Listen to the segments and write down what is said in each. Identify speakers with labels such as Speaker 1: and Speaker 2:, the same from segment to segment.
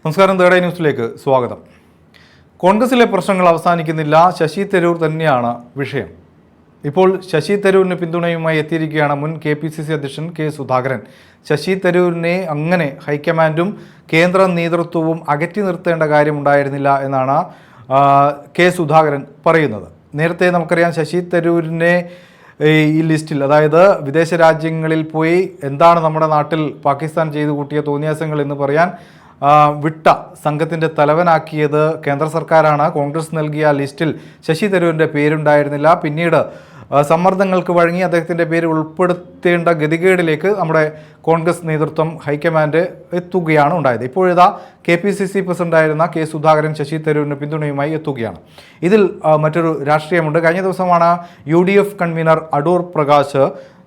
Speaker 1: നമസ്കാരം. Third eye ന്യൂസിലേക്ക് സ്വാഗതം. കോൺഗ്രസിലെ പ്രശ്നങ്ങൾ അവസാനിക്കുന്നില്ല. ശശി തരൂർ തന്നെയാണ് വിഷയം. ഇപ്പോൾ ശശി തരൂരിന് പിന്തുണയുമായി എത്തിയിരിക്കുകയാണ് മുൻ KPCC അധ്യക്ഷൻ കെ സുധാകരൻ. ശശി തരൂരിനെ അങ്ങനെ ഹൈക്കമാൻഡും കേന്ദ്ര നേതൃത്വവും അകറ്റി നിർത്തേണ്ട കാര്യമുണ്ടായിരുന്നില്ല എന്നാണ് കെ സുധാകരൻ പറയുന്നത്. നേരത്തെ നമുക്കറിയാം, ശശി തരൂരിനെ ഈ ലിസ്റ്റിൽ, അതായത് വിദേശ രാജ്യങ്ങളിൽ പോയി എന്താണ് നമ്മുടെ നാട്ടിൽ പാകിസ്ഥാൻ ചെയ്തു കൂട്ടിയ തോന്നിയാസങ്ങൾ എന്ന് പറയാൻ വിട്ട സംഘത്തിൻ്റെ തലവനാക്കിയത് കേന്ദ്ര സർക്കാരാണ്. കോൺഗ്രസ് നൽകിയ ലിസ്റ്റിൽ ശശി തരൂരിൻ്റെ പേരുണ്ടായിരുന്നില്ല. പിന്നീട് സമ്മർദ്ദങ്ങൾക്ക് വഴങ്ങി അദ്ദേഹത്തിൻ്റെ പേര് ഉൾപ്പെടുത്തേണ്ട ഗതികേടിലേക്ക് നമ്മുടെ കോൺഗ്രസ് നേതൃത്വം, ഹൈക്കമാൻഡ് എത്തുകയാണ് ഉണ്ടായത്. ഇപ്പോഴിതാ KPCC പ്രസിഡന്റായിരുന്ന കെ സുധാകരൻ ശശി തരൂരിന് പിന്തുണയുമായി എത്തുകയാണ്. ഇതിൽ മറ്റൊരു രാഷ്ട്രീയമുണ്ട്. കഴിഞ്ഞ ദിവസമാണ് UDF കൺവീനർ അടൂർ പ്രകാശ്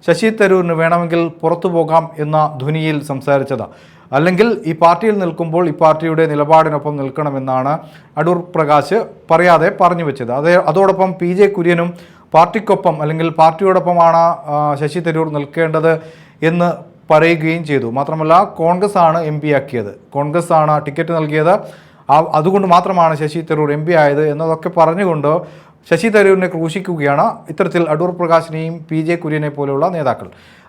Speaker 1: ശശി തരൂരിന് വേണമെങ്കിൽ പുറത്തു പോകാം എന്ന ധ്വനിയിൽ സംസാരിച്ചത്. അല്ലെങ്കിൽ ഈ പാർട്ടിയിൽ നിൽക്കുമ്പോൾ ഈ പാർട്ടിയുടെ നിലപാടിനൊപ്പം നിൽക്കണമെന്നാണ് അടൂർ പ്രകാശ് പറയാതെ പറഞ്ഞു വെച്ചത്. അതോടൊപ്പം PJ കുര്യനും പാർട്ടിക്കൊപ്പം അല്ലെങ്കിൽ പാർട്ടിയോടൊപ്പമാണ് ശശി തരൂർ നിൽക്കേണ്ടത് എന്ന് പറയുകയും ചെയ്തു. മാത്രമല്ല, കോൺഗ്രസ് ആണ് MP ആക്കിയത്, കോൺഗ്രസ് ആണ് ടിക്കറ്റ് നൽകിയത്, അതുകൊണ്ട് മാത്രമാണ് ശശി തരൂർ MP ആയത് എന്നതൊക്കെ പറഞ്ഞുകൊണ്ട് ശശി തരൂരിനെ ക്രൂശിക്കുകയാണ് ഇത്തരത്തിൽ അടൂർ പ്രകാശിനെയും PJ കുര്യനെ പോലെയുള്ള നേതാക്കൾ.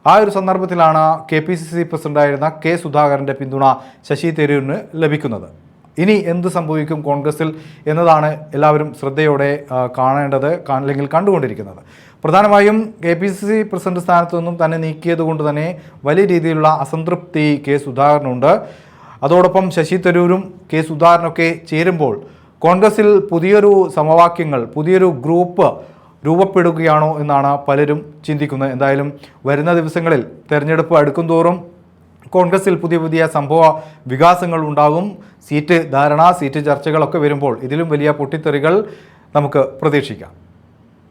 Speaker 1: ആ ഒരു സന്ദർഭത്തിലാണ് KPCC പ്രസിഡന്റായിരുന്ന കെ സുധാകരൻ്റെ പിന്തുണ ശശി തരൂരിന് ലഭിക്കുന്നത്. ഇനി എന്ത് സംഭവിക്കും കോൺഗ്രസിൽ എന്നതാണ് എല്ലാവരും ശ്രദ്ധയോടെ കാണേണ്ടത്, അല്ലെങ്കിൽ കണ്ടുകൊണ്ടിരിക്കുന്നത്. പ്രധാനമായും KPCC പ്രസിഡന്റ് സ്ഥാനത്തു നിന്നും തന്നെ നീക്കിയത് കൊണ്ട് തന്നെ വലിയ രീതിയിലുള്ള അസംതൃപ്തി കെ സുധാകരനുണ്ട്. അതോടൊപ്പം ശശി തരൂരും കെ സുധാകരനൊക്കെ ചേരുമ്പോൾ കോൺഗ്രസിൽ പുതിയൊരു സമവാക്യങ്ങൾ, പുതിയൊരു ഗ്രൂപ്പ് രൂപപ്പെടുകയാണോ എന്നാണ് പലരും ചിന്തിക്കുന്നത്. എന്തായാലും വരുന്ന ദിവസങ്ങളിൽ തെരഞ്ഞെടുപ്പ് അടുക്കുംതോറും കോൺഗ്രസിൽ പുതിയ പുതിയ സംഭവ വികാസങ്ങൾ ഉണ്ടാകും. സീറ്റ് ധാരണ, സീറ്റ് ചർച്ചകളൊക്കെ വരുമ്പോൾ ഇതിലും വലിയ പൊട്ടിത്തെറികൾ നമുക്ക് പ്രതീക്ഷിക്കാം.